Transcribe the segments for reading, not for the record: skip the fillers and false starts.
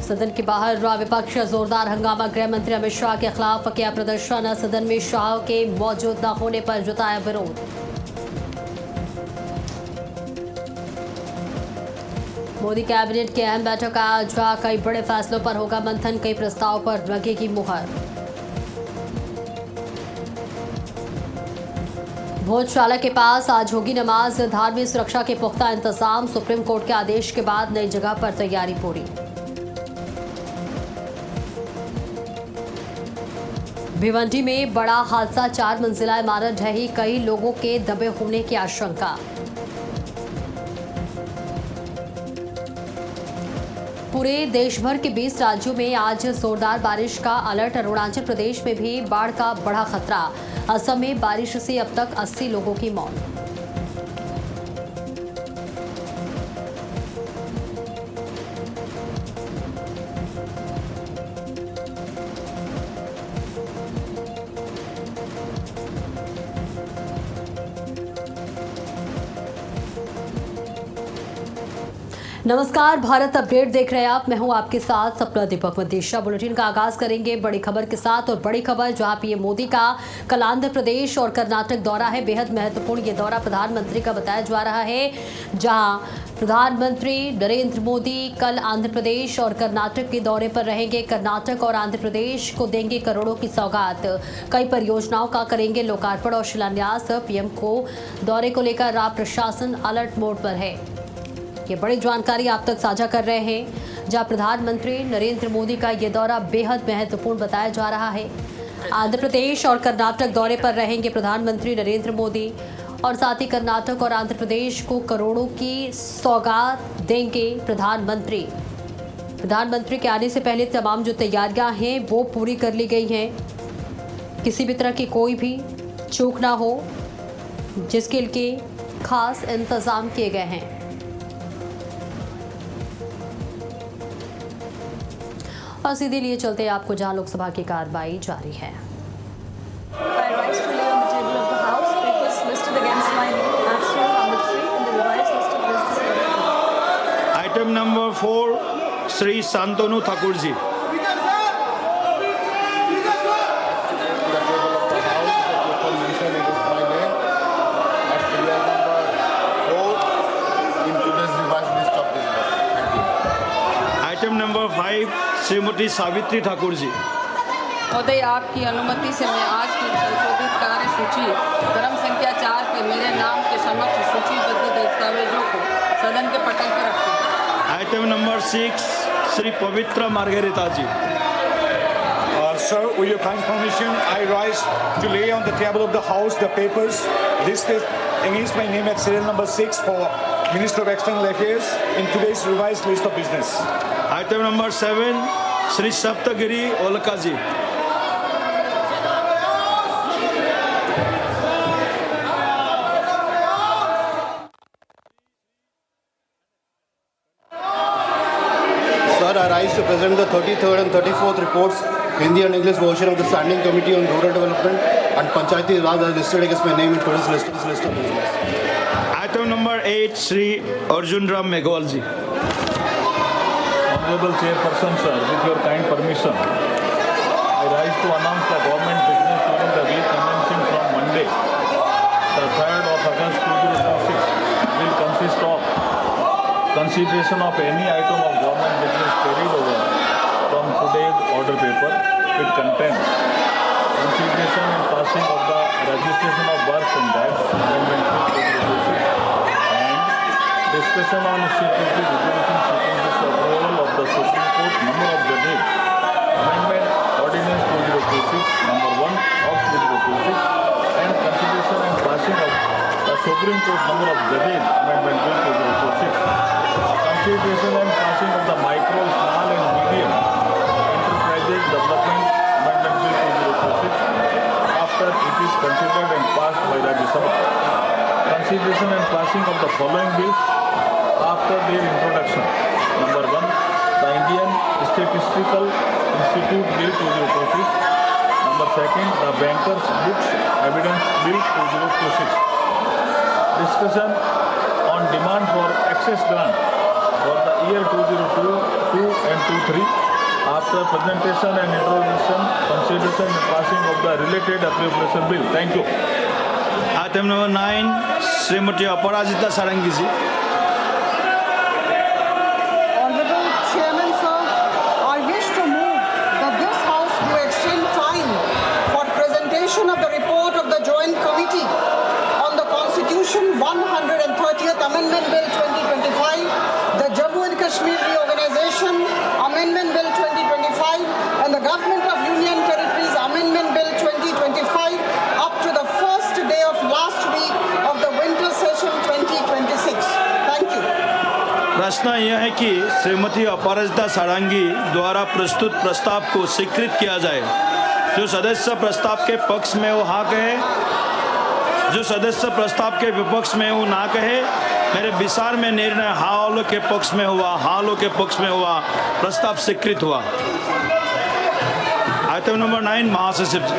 सदन के बाहर हुआ विपक्ष जोरदार हंगामा। गृह मंत्री अमित शाह के खिलाफ किया प्रदर्शन। सदन में शाह के मौजूद न होने पर जताया विरोध। मोदी कैबिनेट की अहम बैठक आज। कई बड़े फैसलों पर होगा मंथन। कई प्रस्ताव पर लगेगी मुहर। भोजशाला के पास आज होगी नमाज। धार्मिक सुरक्षा के पुख्ता इंतजाम। सुप्रीम कोर्ट के आदेश के बाद नई जगह पर तैयारी पूरी। भिवंडी में बड़ा हादसा। 4 मंजिला इमारत ढही। कई लोगों के दबे होने की आशंका। पूरे देश भर के 20 राज्यों में आज जोरदार बारिश का अलर्ट। अरुणाचल प्रदेश में भी बाढ़ का बड़ा खतरा। असम में बारिश से अब तक 80 लोगों की मौत। नमस्कार, भारत अपडेट देख रहे हैं आप। मैं हूं आपके साथ सपना दीपक मंदेशा। बुलेटिन का आगाज करेंगे बड़ी खबर के साथ। और बड़ी खबर जहां पीएम मोदी का कल आंध्र प्रदेश और कर्नाटक दौरा है। बेहद महत्वपूर्ण ये दौरा प्रधानमंत्री का बताया जा रहा है, जहां प्रधानमंत्री नरेंद्र मोदी कल आंध्र प्रदेश और कर्नाटक के दौरे पर रहेंगे। कर्नाटक और आंध्र प्रदेश को देंगे करोड़ों की सौगात। कई परियोजनाओं का करेंगे लोकार्पण और शिलान्यास। पीएम को दौरे को लेकर राज्य प्रशासन अलर्ट मोड पर है। ये बड़ी जानकारी आप तक साझा कर रहे हैं, जहां प्रधानमंत्री नरेंद्र मोदी का ये दौरा बेहद महत्वपूर्ण बताया जा रहा है। आंध्र प्रदेश और कर्नाटक दौरे पर रहेंगे प्रधानमंत्री नरेंद्र मोदी और साथ ही कर्नाटक और आंध्र प्रदेश को करोड़ों की सौगात देंगे प्रधानमंत्री। प्रधानमंत्री के आने से पहले तमाम जो तैयारियां हैं वो पूरी कर ली गई हैं। किसी भी तरह की कोई भी चूक ना हो, जिसके लिए खास इंतजाम किए गए हैं। और सीधे लिए चलते हैं आपको जहां लोकसभा की कार्रवाई जारी है। Item number 4 Shri Shantanu Thakur ji. Item number 5 Shrimati Savitri Thakur ji. महोदय, आपकी अनुमति से मैं आज की संशोधित कार्य सूची क्रम संख्या 4 पे मेरे नाम के समक्ष सूचीबद्ध दस्तावेजों को सदन के पटल पर रखती हूँ। Item number 6 Shri Pavitra Margherita ji. Sir, with your kind permission, I rise to lay on the table of the House the papers listed against my name at serial number 6 for Minister of External Affairs in today's revised list of business. Item number 7 Shri Saptagiri Ulaka ji. Sir, I rise to present the 33rd and 34th reports, Hindi and English version of the Standing Committee on Rural Development and Panchayati Raj as listed against my name in today's list of business. Item number 8 Shri Arjun Ram Meghwal ji. Honorable Chairperson, sir, with your kind permission, I rise to announce the government business during the week commencing from Monday, the 3rd of August 2026, will consist of consideration of any item of government business carried over from today's order paper with content, consideration and passing of the registration of births and deaths amendment bill 2026, and discussion on security resolution seeking this approval of the Supreme Court number of the day amendment ordinance 2026 number 1 of 2026, and consideration and passing of the Supreme Court number of the day amendment bill 2026, consideration and passing of the micro, small and medium enterprises development amendment bill 2026 after it is considered and passed by Rajya Sabha. Consideration and passing of the following bills after their introduction. Number 1, the Indian Statistical Institute Bill 2026. Number 2, the Bankers Books Evidence Bill 2026. Discussion on demand for excess grant for the year 2022 and 3. After presentation and introduction, consideration and passing of the related appropriation bill. Thank you. Item number 9 Shrimati Aparajita Sarangi ji. Honorable Chairman, sir, I wish to move that this House to extend time for presentation of the report of the Joint Committee on the Constitution 130th Amendment Bill 2025, the Jammu and Kashmir Reorganization Amendment Bill 2025, and the Government of Union Territories Amendment Bill 2025 up to the first day of last week of the winter session 2026. Thank you. प्रश्न यह है कि श्रीमती अपराजिता सारंगी द्वारा प्रस्तुत प्रस्ताव को स्वीकृत किया जाए। जो सदस्य प्रस्ताव के पक्ष में वो हाँ कहे, जो सदस्य प्रस्ताव के विपक्ष में वो ना कहे। मेरे विचार में निर्णय हाँ वालों के पक्ष में हुआ, हाँ वालों के पक्ष में हुआ, प्रस्ताव स्वीकृत हुआ। आइटम नंबर 9 महासचिव जी।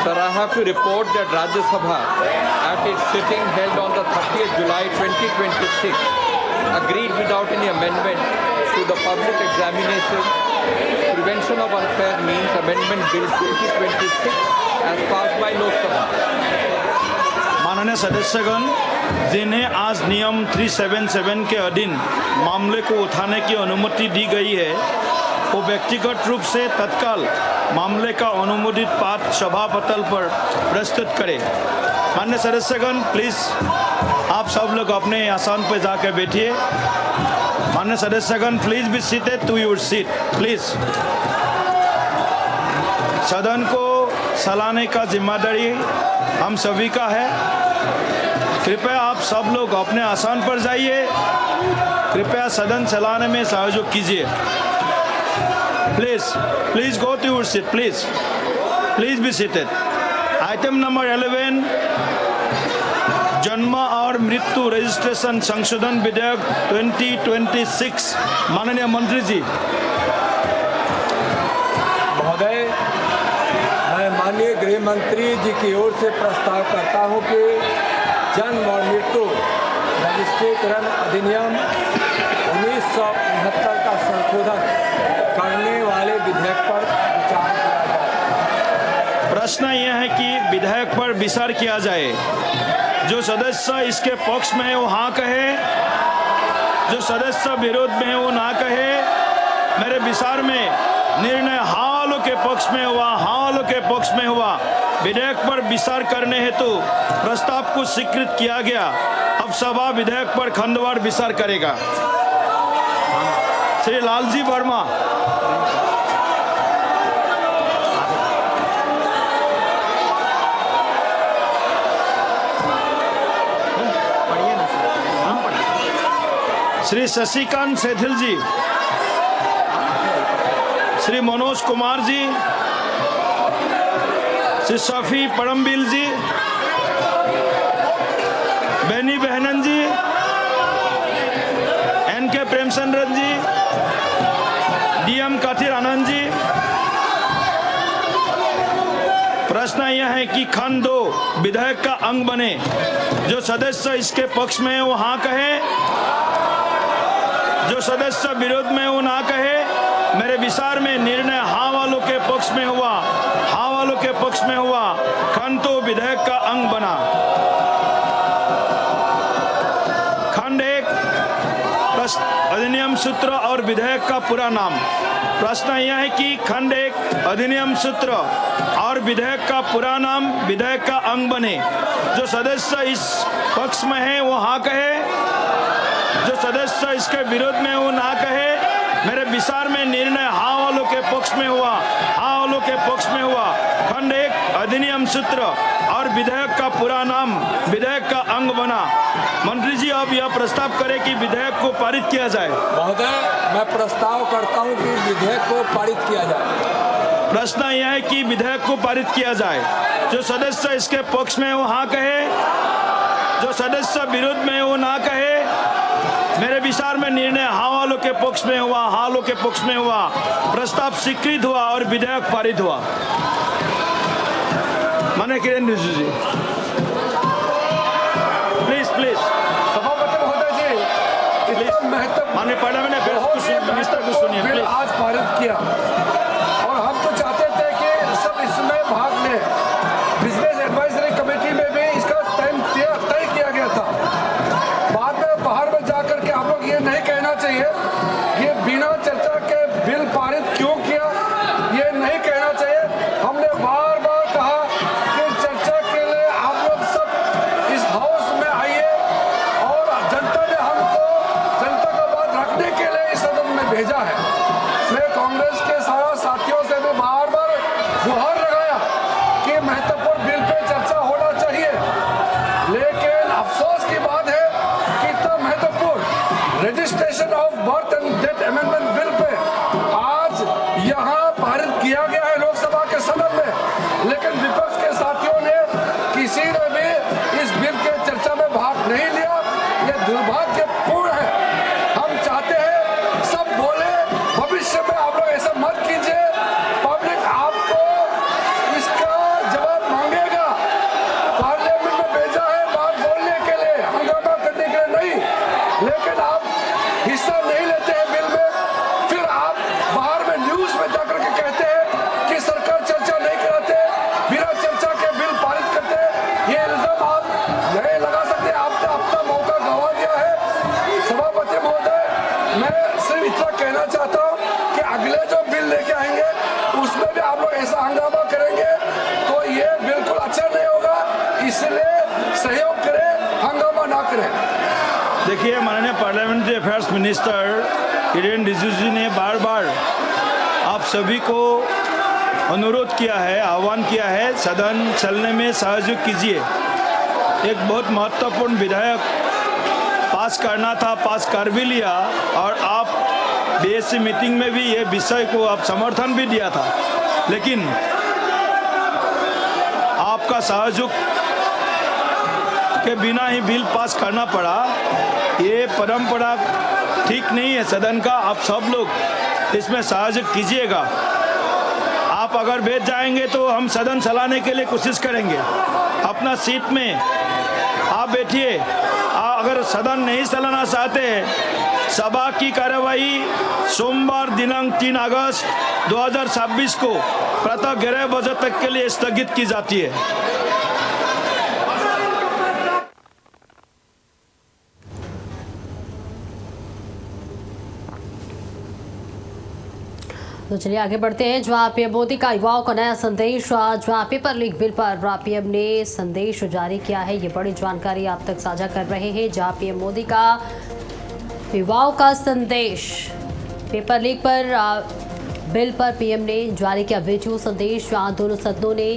Sir, I have to report that Rajya Sabha, at its sitting held on the 30th July 2026, agreed without any amendment to the Public Examination Prevention of Unfair Means Amendment Bill 2026 as passed by Lok Sabha. माननीय सदस्यगण, जिन्हें आज नियम 377 के अधीन मामले को उठाने की अनुमति दी गई है, वो व्यक्तिगत रूप से तत्काल मामले का अनुमोदित पाठ सभापटल पर प्रस्तुत करें। माननीय सदस्यगण, प्लीज़ आप सब लोग अपने आसन पर जाकर बैठिए। माननीय सदस्यगण, please be seated to your seat please. सदन को चलाने का जिम्मेदारी हम सभी का है। कृपया आप सब लोग अपने आसन पर जाइए। कृपया सदन चलाने में सहयोग कीजिए। Please go to your seat please be seated. Item number 11 जन्म और मृत्यु रजिस्ट्रेशन संशोधन विधेयक 2026। माननीय मंत्री जी। महोदय, मैं माननीय गृह मंत्री जी की ओर से प्रस्ताव करता हूं कि जन्म और मृत्यु रजिस्ट्रेशन अधिनियम 1969 का संशोधन करने वाले विधेयक पर विचार किया जाए। प्रश्न यह है कि विधेयक पर विचार किया जाए। जो सदस्य इसके पक्ष में है वो हाँ कहे, जो सदस्य विरोध में है वो ना कहे। मेरे विचार में निर्णय हाँ वालों के पक्ष में हुआ, हाँ वालों के पक्ष में हुआ। विधेयक पर विचार करने हेतु प्रस्ताव को स्वीकृत किया गया। अब सभा विधेयक पर खंडवार विचार करेगा। श्री लालजी वर्मा। श्री शशिकांत सेथिल जी, श्री मनोज कुमार जी, श्री शफी परमबिल जी, बेनी बहनन जी, एन.के. प्रेमचंद्रन जी, डी.एम. काथिर आनंद जी। प्रश्न यह है कि खंड 2 विधेयक का अंग बने। जो सदस्य इसके पक्ष में वो हाँ कहे, जो सदस्य विरोध में वो ना कहे। मेरे विचार में निर्णय हाँ वालों के पक्ष में हुआ, हाँ वालों के पक्ष में हुआ। खंड 2 विधेयक का अंग बना। खंड 1 अधिनियम सूत्र और विधेयक का पूरा नाम। प्रश्न यह है कि खंड 1 अधिनियम सूत्र और विधेयक का पूरा नाम विधेयक का अंग बने। जो सदस्य इस पक्ष में है वो हाँ कहे, जो सदस्य इसके विरोध में वो ना कहे। मेरे विचार में निर्णय हाँ वालों के पक्ष में हुआ, हाँ वालों के पक्ष में हुआ। खंड 1 अधिनियम सूत्र और विधेयक का पूरा नाम विधेयक का अंग बना। मंत्री जी, अब यह प्रस्ताव करें कि विधेयक को पारित किया जाए। महोदय, मैं प्रस्ताव करता हूं कि विधेयक को पारित किया जाए। प्रश्न यह है कि विधेयक को पारित किया जाए। जो सदस्य इसके पक्ष में वो हाँ कहे, जो सदस्य विरोध में वो ना कहे। मेरे विचार में निर्णय हाँ वालों के पक्ष में हुआ, हाँ वालों के पक्ष में हुआ। प्रस्ताव स्वीकृत हुआ और विधेयक पारित हुआ। माननीय किरण रिजिजू जी, प्लीज। सभापति birth and death amendment bill pay आज यहाँ पारित किया गया है लोकसभा के सदन में, लेकिन विपक्ष के साथियों ने किसी ने भी इस बिल के चर्चा में भाग नहीं लिया। ये दुर्भाग्यपूर्ण है। हम चाहते हैं सब बोले, भविष्य में आप लोग ऐसा मत कीजिए। पब्लिक आपको इसका जवाब मांगेगा। पार्लियामेंट में भेजा है बात बोलने के लिए, हंगामा करने के लिए नहीं, लेकिन आप हिस्सा नहीं लेते हैं बिल में। फिर आप बाहर में न्यूज में जाकर के कहते हैं कि सरकार चर्चा नहीं कराते, बिना चर्चा के बिल पारित करते। ये इल्जाम आप नहीं लगा सकते। आपने अपना मौका गंवा दिया है। सभापति महोदय, मैं सिर्फ इतना कहना चाहता हूँ कि अगले जो बिल लेके आएंगे उसमें भी आप लोग ऐसा हंगामा करेंगे तो ये बिल्कुल अच्छा नहीं होगा। इसलिए सहयोग करें, हंगामा ना करें। देखिए, माननीय parliamentary affairs minister Kiren Rijiju ने बार बार आप सभी को अनुरोध किया है, आह्वान किया है, सदन चलने में सहयोग कीजिए। एक बहुत महत्वपूर्ण विधेयक पास करना था, पास कर भी लिया, और आप बीएससी मीटिंग में भी ये विषय को आप समर्थन भी दिया था, लेकिन आपका सहयोग के बिना ही बिल पास करना पड़ा। ये परंपरा ठीक नहीं है सदन का। आप सब लोग इसमें सहयोग कीजिएगा। आप अगर बैठ जाएंगे तो हम सदन चलाने के लिए कोशिश करेंगे। अपना सीट में आप बैठिए। अगर सदन नहीं चलाना चाहते हैं, सभा की कार्यवाही सोमवार दिनांक 3 अगस्त 2026 को प्रातः 11 बजे तक के लिए स्थगित की जाती है। तो चलिए आगे बढ़ते हैं, जहां पीएम मोदी का युवाओं को नया संदेश। जहां पेपर लीक बिल पर पीएम ने संदेश जारी किया है, ये बड़ी जानकारी आप तक साझा कर रहे हैं। जहां पीएम मोदी का युवाओं का संदेश, पेपर लीक पर बिल पर पीएम ने जारी किया वीडियो संदेश। जहां दोनों सदनों ने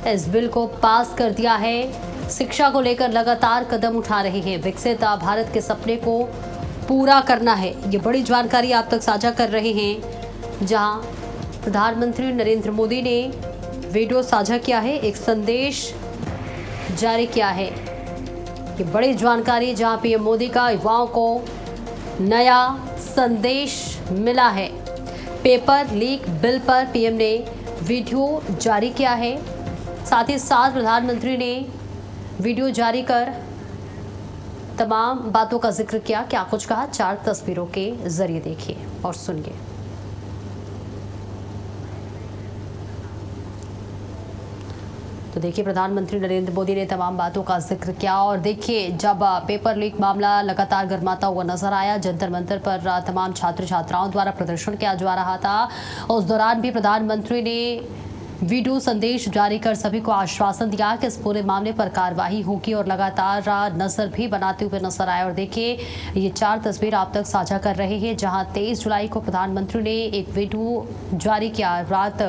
इस बिल को पास कर दिया है। शिक्षा को लेकर लगातार कदम उठा रहे हैं, विकसित भारत के सपने को पूरा करना है, ये बड़ी जानकारी आप तक साझा कर रहे हैं। जहां प्रधानमंत्री नरेंद्र मोदी ने वीडियो साझा किया है, एक संदेश जारी किया है, ये बड़ी जानकारी। जहां पीएम मोदी का युवाओं को नया संदेश मिला है। पेपर लीक बिल पर पीएम ने वीडियो जारी किया है। साथ ही साथ प्रधानमंत्री ने वीडियो जारी कर तमाम बातों का जिक्र किया। क्या कुछ कहा, 4 तस्वीरों के जरिए देखिए और सुनिए। तो देखिए, प्रधानमंत्री नरेंद्र मोदी ने तमाम बातों का जिक्र किया। और देखिए, जब पेपर लीक मामला लगातार गर्माता हुआ नजर आया, जंतर मंतर पर तमाम छात्र छात्राओं द्वारा प्रदर्शन किया जा रहा था, उस दौरान भी प्रधानमंत्री ने वीडियो संदेश जारी कर सभी को आश्वासन दिया कि इस पूरे मामले पर कार्रवाई होगी और लगातार नजर भी बनाते हुए नजर आए। और देखिए, ये 4 तस्वीर आप तक साझा कर रहे हैं, जहां 23 जुलाई को प्रधानमंत्री ने एक वीडियो जारी किया रात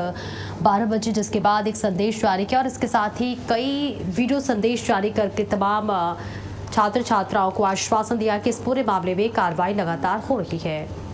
12 बजे, जिसके बाद एक संदेश जारी किया और इसके साथ ही कई वीडियो संदेश जारी करके तमाम छात्र छात्राओं को आश्वासन दिया कि इस पूरे मामले में कार्रवाई लगातार हो रही है।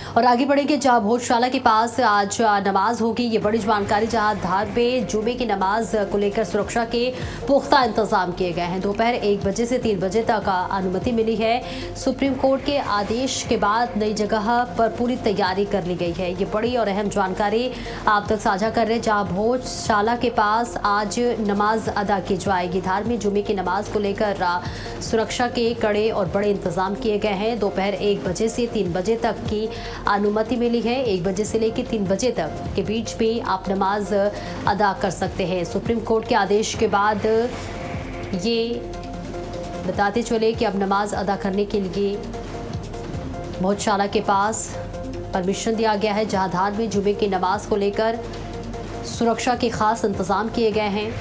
और आगे बढ़ेंगे, जहां भोजशाला के पास आज नमाज होगी, ये बड़ी जानकारी। जहां धार में जुमे की नमाज को लेकर सुरक्षा के पुख्ता इंतजाम किए गए हैं। दोपहर 1 बजे से 3 बजे तक अनुमति मिली है। सुप्रीम कोर्ट के आदेश के बाद नई जगह पर पूरी तैयारी कर ली गई है। ये बड़ी और अहम जानकारी आप तक साझा कर रहे हैं। जहां भोजशाला के पास आज नमाज अदा की जाएगी। धार में जुमे की नमाज को लेकर सुरक्षा के कड़े और बड़े इंतजाम किए गए हैं। दोपहर 1 बजे से 3 बजे तक की अनुमति मिली है। 1 बजे से लेकर 3 बजे तक के बीच में आप नमाज अदा कर सकते हैं। सुप्रीम कोर्ट के आदेश के बाद ये बताते चले कि अब नमाज अदा करने के लिए भोजशाला के पास परमिशन दिया गया है। जहां धार में जुमे की नमाज को लेकर सुरक्षा के खास इंतजाम किए गए हैं।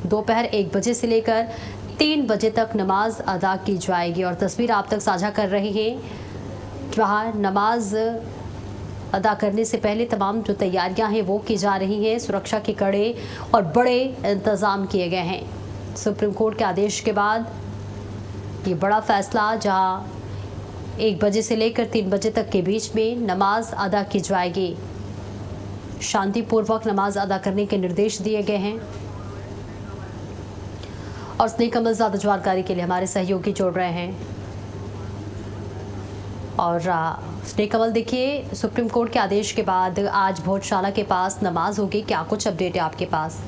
दोपहर 1 बजे से लेकर 3 बजे तक नमाज अदा की जाएगी। और तस्वीर आप तक साझा कर रहे हैं, जहां नमाज अदा करने से पहले तमाम जो तैयारियां हैं वो की जा रही हैं। सुरक्षा के कड़े और बड़े इंतजाम किए गए हैं। सुप्रीम कोर्ट के आदेश के बाद ये बड़ा फैसला, जहां 1 बजे से लेकर 3 बजे तक के बीच में नमाज अदा की जाएगी। शांतिपूर्वक नमाज अदा करने के निर्देश दिए गए हैं। और स्नेह कमल ज्यादा जानकारी के लिए हमारे सहयोगी जोड़ रहे हैं। और स्नेह कमल, देखिए, सुप्रीम कोर्ट के आदेश के बाद आज भोजशाला के पास नमाज होगी, क्या कुछ अपडेट है आपके पास?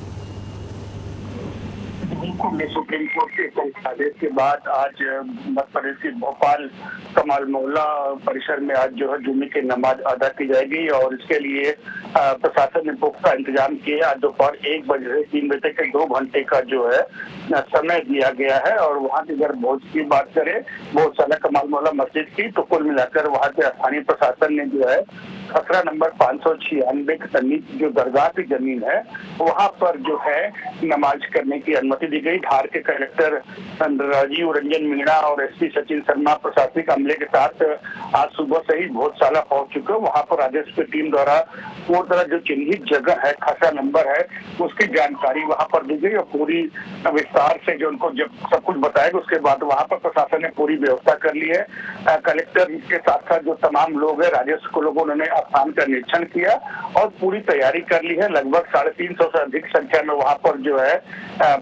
सुप्रीम कोर्ट के आदेश के बाद आज मध्य प्रदेश के भोपाल कमाल मोहल्ला परिसर में आज जो है जुम्मे की नमाज अदा की जाएगी और इसके लिए प्रशासन ने पुख्ता इंतजाम किए। आज दोपहर 1 बजे से 3 बजे तक के 2 घंटे का जो है समय दिया गया है। और वहाँ की अगर भोज की बात करें भोजशाला कमाल मोहल्ला मस्जिद की, तो कुल मिलाकर वहाँ के स्थानीय प्रशासन ने जो है खसरा नंबर 596 के समीप जो दरगाह की जमीन है वहाँ पर जो है नमाज करने की अनुमति दी गई। धार के कलेक्टर राजीव रंजन मीणा और एसपी सचिन शर्मा प्रशासनिक अमले के साथ आज सुबह से ही भोजशाला पहुंच चुके हैं। वहाँ पर राजस्व की टीम द्वारा पूरी तरह जो चिन्हित जगह है, खसरा नंबर है, उसकी जानकारी वहाँ पर दी गई और पूरी विस्तार से जो उनको जब सब कुछ बताएगा उसके बाद वहाँ पर प्रशासन ने पूरी व्यवस्था कर ली है। कलेक्टर के साथ साथ जो तमाम लोग है राजस्व के लोगों ने स्थान का निरीक्षण किया और पूरी तैयारी कर ली है। लगभग 350 से अधिक संख्या में वहाँ पर जो है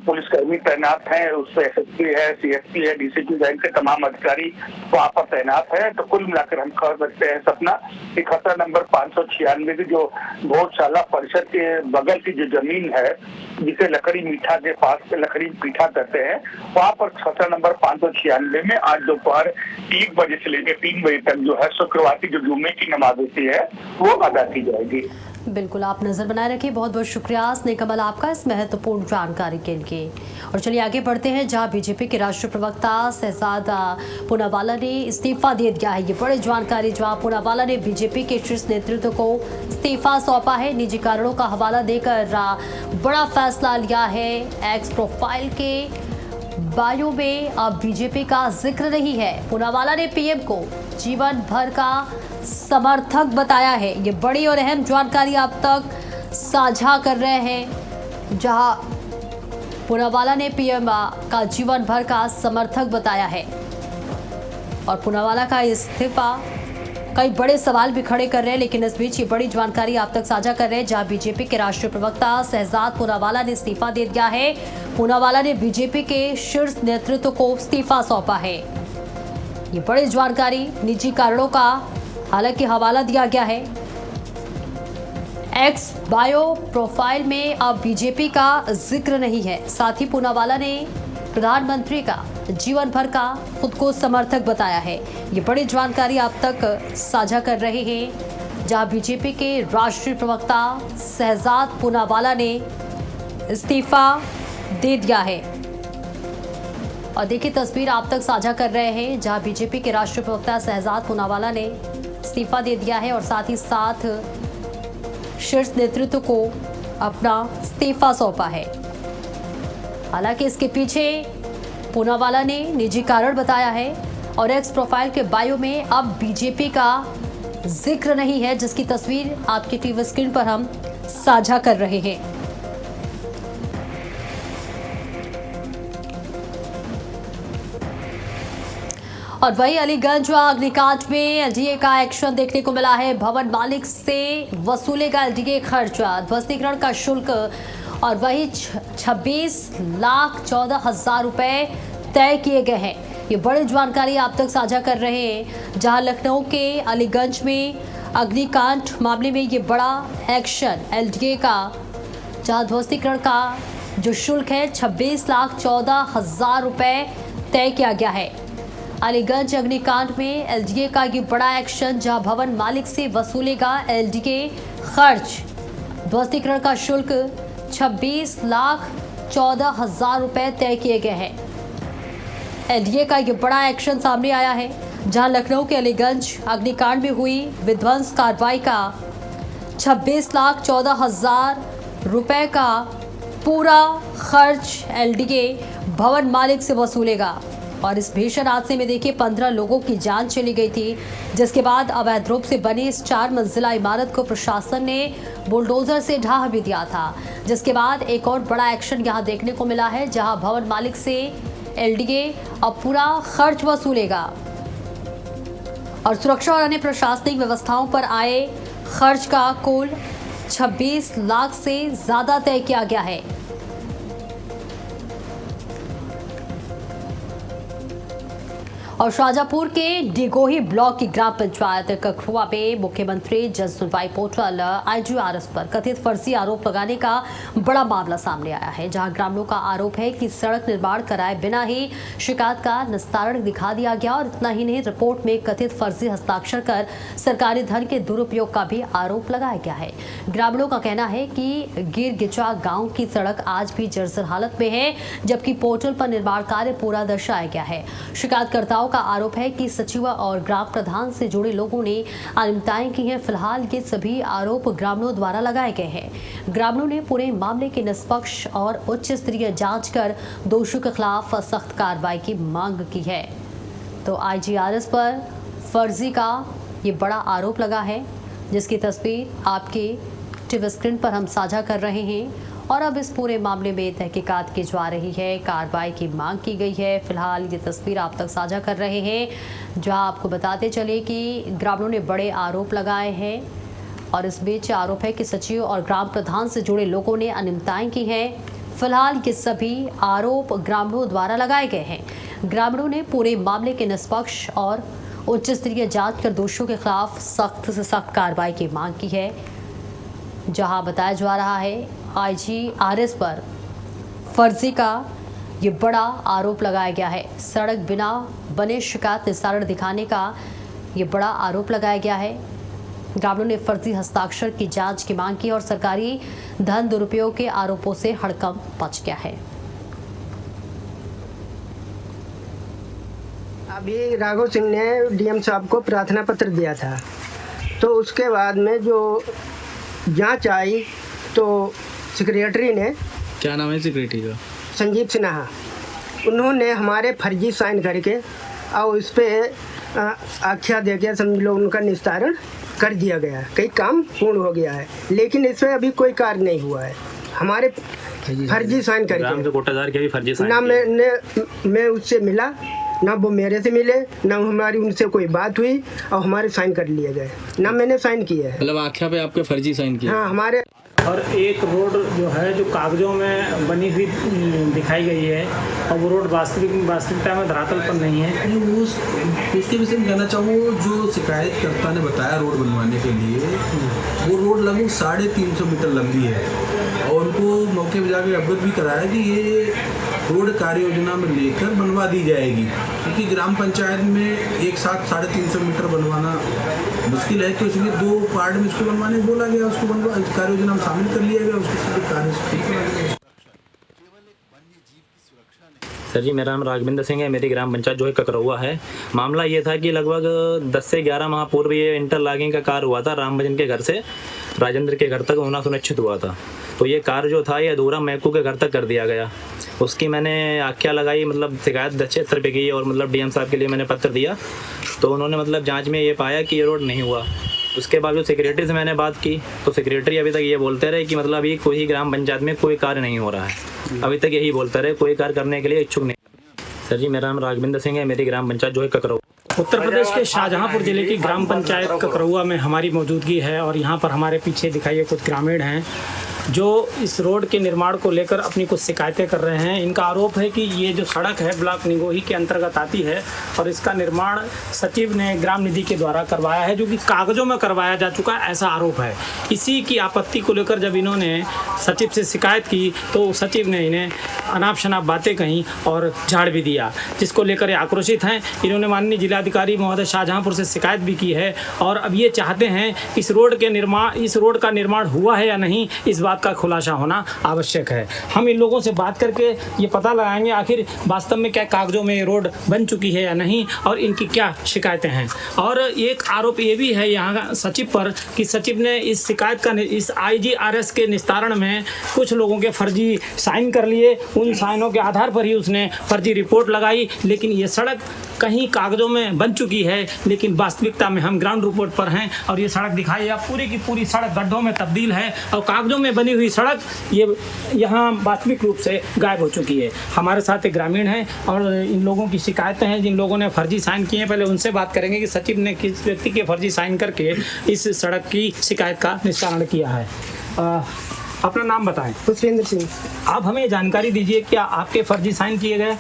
पुलिसकर्मी तैनात हैं। उससे एसएसपी है, सीएसपी है, डीसीपी बैंक के तमाम अधिकारी वहाँ पर तैनात है। तो कुल मिलाकर हम कह सकते हैं सपना कि खसरा नंबर 596 की जो भोजशाला परिषद के बगल की जो जमीन है जिसे लकड़ी मीठा के पास के लकड़ी पीठा कहते हैं, वहाँ पर खसरा नंबर 596 में आज दोपहर 1 बजे से लेकर 3 बजे तक जो है शुक्रवार की जो जुम्मे की नमाज होती है वो अदा की जाएगी। बिल्कुल, आप नजर बनाए रखिए। बहुत बहुत शुक्रिया स्नेह कमल आपका इस महत्वपूर्ण जानकारी के लिए। और चलिए आगे बढ़ते हैं, जहां बीजेपी के राष्ट्रीय प्रवक्ता शहजाद पूनावाला ने इस्तीफा दे दिया है। ये बड़ी जानकारी, जहां पूनावाला ने बीजेपी के शीर्ष नेतृत्व को इस्तीफा सौंपा है। निजी कारणों का हवाला देकर बड़ा फैसला लिया है। एक्स प्रोफाइल के बायो में अब बीजेपी का जिक्र नहीं है। पूनावाला ने पीएम को जीवन भर का समर्थक बताया है। ये बड़ी और अहम जानकारी आप तक साझा कर रहे हैं, जहां पूनावाला ने पीएम का जीवन भर का समर्थक बताया है। और पूनावाला का इस्तीफा कई बड़े सवाल भी खड़े कर रहे हैं, लेकिन इस बीच ये बड़ी जानकारी आप तक साझा कर रहे हैं, जहां बीजेपी के राष्ट्रीय प्रवक्ता शहजाद पूनावाला ने इस्तीफा दे दिया है। पूनावाला ने बीजेपी के शीर्ष नेतृत्व को इस्तीफा सौंपा है। ये बड़ी जानकारी, निजी कारणों का हालांकि हवाला दिया गया है। एक्स बायो प्रोफाइल में अब बीजेपी का जिक्र नहीं है। साथ ही पूनावाला ने प्रधानमंत्री का जीवन भर का खुद को समर्थक बताया है। ये बड़ी जानकारी आप तक साझा कर रहे हैं, जहां बीजेपी के राष्ट्रीय प्रवक्ता शहजाद पूनावाला ने इस्तीफा दे दिया है। और देखिए तस्वीर आप तक साझा कर रहे हैं, जहां बीजेपी के राष्ट्रीय प्रवक्ता शहजाद पूनावाला ने इस्तीफा दे दिया है और साथ ही साथ शीर्ष नेतृत्व को अपना इस्तीफा सौंपा है। हालांकि इसके पीछे पूनावाला ने निजी कारण बताया है और एक्स प्रोफाइल के बायो में अब बीजेपी का जिक्र नहीं है, जिसकी तस्वीर आपकी टीवी स्क्रीन पर हम साझा कर रहे हैं। और वही अलीगंज अग्निकांड में एलडीए का एक्शन देखने को मिला है। भवन मालिक से वसूलेगा एलडीए खर्च, ध्वस्तीकरण का शुल्क और वही 26,14,000 रुपए तय किए गए हैं। ये बड़ी जानकारी आप तक साझा कर रहे हैं, जहां लखनऊ के अलीगंज में अग्निकांड मामले में ये बड़ा एक्शन एलडीए का, जहां ध्वस्तीकरण का जो शुल्क है 26,14,000 रुपए तय किया गया है। अलीगंज अग्निकांड में एलडीए का ये बड़ा एक्शन, जहां भवन मालिक से वसूलेगा एलडीए खर्च, ध्वस्तीकरण का शुल्क 26,14,000 रुपए तय किए गए हैं। एलडीए का ये बड़ा एक्शन सामने आया है, जहां लखनऊ के अलीगंज अग्निकांड में हुई विध्वंस कार्रवाई का 26,14,000 रुपए का पूरा खर्च एलडीए भवन मालिक से वसूलेगा। और इस भीषण हादसे में देखिए 15 लोगों की जान चली गई थी, जिसके बाद अवैध रूप से बनी इस 4 मंजिला इमारत को प्रशासन ने बुलडोजर से ढहा भी दिया था। जिसके बाद एक और बड़ा एक्शन यहां देखने को मिला है, जहां भवन मालिक से एलडीए अब पूरा खर्च वसूलेगा। और सुरक्षा और अन्य प्रशासनिक व्यवस्थाओं पर आए खर्च का कुल 26 लाख से ज्यादा तय किया गया है। और शाजापुर के डिगोही ब्लॉक की ग्राम पंचायत कखरुआ में मुख्यमंत्री जन सुनवाई पोर्टल IGRS पर कथित फर्जी आरोप लगाने का बड़ा मामला सामने आया है, जहां ग्रामीणों का आरोप है कि सड़क निर्माण कराए बिना ही शिकायत का निस्तारण दिखा दिया गया और इतना ही नहीं, रिपोर्ट में कथित फर्जी हस्ताक्षर कर सरकारी धन के दुरुपयोग का भी आरोप लगाया गया है। ग्रामीणों का कहना है कि गिरगिचा गाँव की सड़क आज भी जर्जर हालत में है, जबकि पोर्टल पर निर्माण कार्य पूरा दर्शाया गया है। शिकायतकर्ताओं का आरोप है कि सचिव और ग्राम प्रधान से जुड़े लोगों ने अनियमितताएं की हैं। फिलहाल ये सभी आरोप ग्रामीणों द्वारा लगाए गए हैं। ग्रामीणों ने पूरे मामले की निष्पक्ष और उच्च स्तरीय जांच कर दोषियों के खिलाफ सख्त कार्रवाई की मांग की है। तो IGRS पर फर्जी का ये बड़ा आरोप लगा है, जिसकी तस्वीर आपके टीवी स्क्रीन पर हम साझा कर रहे हैं। और अब इस पूरे मामले में तहकीकात की जा रही है, कार्रवाई की मांग की गई है। फिलहाल ये तस्वीर आप तक साझा कर रहे हैं, जहां आपको बताते चले कि ग्रामीणों ने बड़े आरोप लगाए हैं और इस बीच आरोप है कि सचिव और ग्राम प्रधान से जुड़े लोगों ने अनियमितताएं की हैं। फिलहाल ये सभी आरोप ग्रामीणों द्वारा लगाए गए हैं। ग्रामीणों ने पूरे मामले के निष्पक्ष और उच्च स्तरीय जांच कर दोषियों के खिलाफ सख्त से सख्त कार्रवाई की मांग की है। जहां बताया जा रहा है IGRS पर फर्जी का ये बड़ा आरोप लगाया गया है। सड़क बिना बने शिकायत निस्तारण दिखाने का ये बड़ा आरोप लगाया गया है। ग्रामीणों ने फर्जी हस्ताक्षर की जांच की मांग की और सरकारी धन दुरुपयोग के आरोपों से हड़कंप मच गया है। अभी राघव सिंह ने DM साहब को प्रार्थना पत्र दिया था, तो उसके बाद में जो जांच आई तो सेक्रेटरी ने, क्या नाम है सेक्रेटरी का? संजीव सिन्हा, उन्होंने हमारे फर्जी साइन करके और उस पर आख्या दे के समझ लो उनका निस्तारण कर दिया गया है। कई काम पूर्ण हो गया है, लेकिन इसमें अभी कोई कार्य नहीं हुआ है। हमारे फर्जी साइन करके कोटाधार के भी फर्जी साइन ना मैं उससे मिला, ना वो मेरे से मिले, ना हमारी उनसे कोई बात हुई और हमारे साइन कर लिए गए, ना मैंने साइन किया है। मतलब आख्या पे आपके फर्जी साइन किया? हाँ, हमारे। और एक रोड जो है जो कागजों में बनी हुई दिखाई गई है और वो रोड वास्तविकता में धरातल पर नहीं है। उसके विषय में कहना चाहूँ, जो शिकायतकर्ता ने बताया रोड बनवाने के लिए, वो रोड लगभग 350 मीटर लंबी है और उनको मौके पर जाकर अवगत भी कराया कि ये रोड कार्य योजना में लेकर बनवा दी जाएगी, क्योंकि ग्राम पंचायत में एक साथ 350 मीटर बनवाना मुश्किल है, तो इसलिए 2 पार्ट में इसको बनवाने बोला गया, उसको बनवा कार्य योजना में शामिल कर लिया गया, उसको कार्य ठीक करा गया। सर जी, मेरा नाम राघवेंद्र सिंह है। मेरी ग्राम पंचायत जो है ककरौआ है। मामला ये था कि लगभग 10 से 11 माह पूर्व ये इंटरलॉकिंग का कार्य हुआ था। राम भजन के घर से राजेंद्र के घर तक होना सुनिश्चित हुआ था, तो ये कार्य जो था ये अधूरा मैकू के घर तक कर दिया गया। उसकी मैंने आख्या लगाई, मतलब शिकायत 10 क्षेत्र पे की और मतलब DM साहब के लिए मैंने पत्र दिया, तो उन्होंने मतलब जांच में ये पाया कि ये रोड नहीं हुआ। उसके बाद जो सेक्रेटरी से मैंने बात की, तो सेक्रेटरी अभी तक ये बोलते रहे कि मतलब ये कोई ग्राम पंचायत में कोई कार्य नहीं हो रहा है। अभी तक यही बोलते रहे, कोई कार्य करने के लिए इच्छुक नहीं। सर जी, मेरा नाम राघवेंद्र सिंह है। मेरी ग्राम पंचायत जो है ककरौआ। उत्तर प्रदेश के शाहजहांपुर जिले की ग्राम पंचायत ककरौआ में हमारी मौजूदगी है और यहाँ पर हमारे पीछे दिखाइए कुछ ग्रामीण हैं जो इस रोड के निर्माण को लेकर अपनी कुछ शिकायतें कर रहे हैं। इनका आरोप है कि ये जो सड़क है ब्लॉक निगोही के अंतर्गत आती है और इसका निर्माण सचिव ने ग्राम निधि के द्वारा करवाया है, जो कि कागजों में करवाया जा चुका है, ऐसा आरोप है। इसी की आपत्ति को लेकर जब इन्होंने सचिव से शिकायत की तो सचिव ने इन्हें अनाप शनाप बातें कहीं और झाड़ भी दिया, जिसको लेकर ये आक्रोशित हैं। इन्होंने माननीय जिलाधिकारी महोदय शाहजहांपुर से शिकायत भी की है और अब ये चाहते हैं इस रोड का निर्माण हुआ है या नहीं, इस बात का खुलासा होना आवश्यक है। हम इन लोगों से बात करके ये पता लगाएंगे आखिर वास्तव में क्या कागजों में रोड बन चुकी है या नहीं और इनकी क्या शिकायतें हैं। और एक आरोप ये भी है यहाँ सचिव पर कि सचिव ने इस शिकायत का इस IGRS के निस्तारण में कुछ लोगों के फर्जी साइन कर लिए, उन साइनों के आधार पर ही उसने फर्जी रिपोर्ट लगाई, लेकिन ये सड़क कहीं कागजों में बन चुकी है, लेकिन वास्तविकता में हम ग्राउंड रिपोर्ट पर हैं और ये सड़क दिखाई आप पूरी की पूरी सड़क गड्ढों में तब्दील है और कागजों में बनी हुई सड़क ये यहाँ वास्तविक रूप से गायब हो चुकी है। हमारे साथ एक ग्रामीण हैं और इन लोगों की शिकायतें हैं जिन लोगों ने फर्जी साइन किए हैं। पहले उनसे बात करेंगे कि सचिव ने किस व्यक्ति के फर्जी साइन करके इस सड़क की शिकायत का निस्तारण किया है। अपना नाम बताएं। पुष्पेंद्र सिंह। आप हमें जानकारी दीजिए, क्या आपके फर्जी साइन किए गए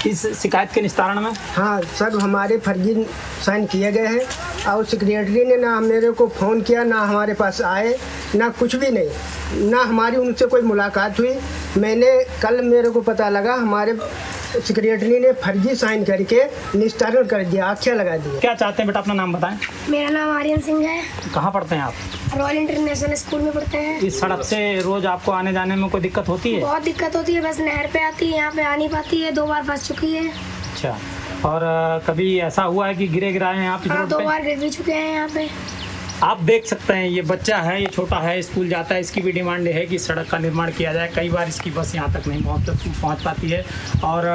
इस शिकायत के निस्तारण में? हाँ सर, हमारे फर्जी साइन किए गए हैं और सेक्रेटरी ने ना मेरे को फ़ोन किया, ना हमारे पास आए, ना कुछ भी नहीं, ना हमारी उनसे कोई मुलाकात हुई। मैंने कल मेरे को पता लगा हमारे सेक्रेटरी ने फर्जी साइन करके निस्तारण कर दिया, आख्या लगा दिया। क्या चाहते हैं बेटा, अपना नाम बताएं। मेरा नाम आर्यन सिंह है। कहाँ पढ़ते हैं आप? रॉयल इंटरनेशनल स्कूल में पढ़ते हैं। इस सड़क से रोज आपको आने जाने में कोई दिक्कत होती है? बहुत दिक्कत होती है, बस नहर पे आती है, यहाँ पे आ नहीं पाती है, 2 बार फंस चुकी है। अच्छा, और कभी ऐसा हुआ है कि गिराए हैं आप इस रोड पे? 2 बार गिर भी चुके हैं यहाँ पे। आप देख सकते हैं ये बच्चा है, ये छोटा है, स्कूल जाता है, इसकी भी डिमांड है कि सड़क का निर्माण किया जाए। कई बार इसकी बस यहाँ तक नहीं पहुँच पाती है और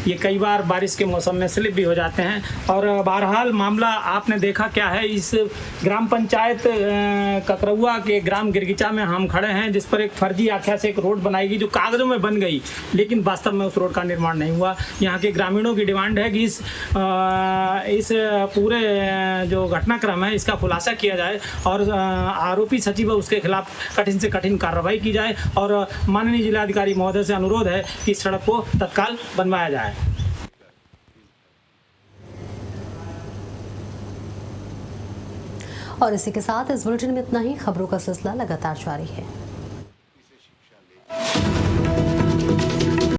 ये कई बार बारिश के मौसम में स्लिप भी हो जाते हैं। और बहरहाल मामला आपने देखा क्या है। इस ग्राम पंचायत ककरौआ के ग्राम गिरगिचा में हम खड़े हैं, जिस पर एक फर्जी आख्या से एक रोड बनाई गई जो कागज़ों में बन गई, लेकिन वास्तव में उस रोड का निर्माण नहीं हुआ। यहाँ के ग्रामीणों की डिमांड है कि इस पूरे जो घटनाक्रम है इसका खुलासा किया जाए और आरोपी सचिव है उसके खिलाफ कठिन से कठिन कार्रवाई की जाए। और माननीय जिलाधिकारी महोदय से अनुरोध है कि सड़क को तत्काल बनवाया जाए। और इसी के साथ इस बुलेटिन में इतना ही। खबरों का सिलसिला लगातार जारी है।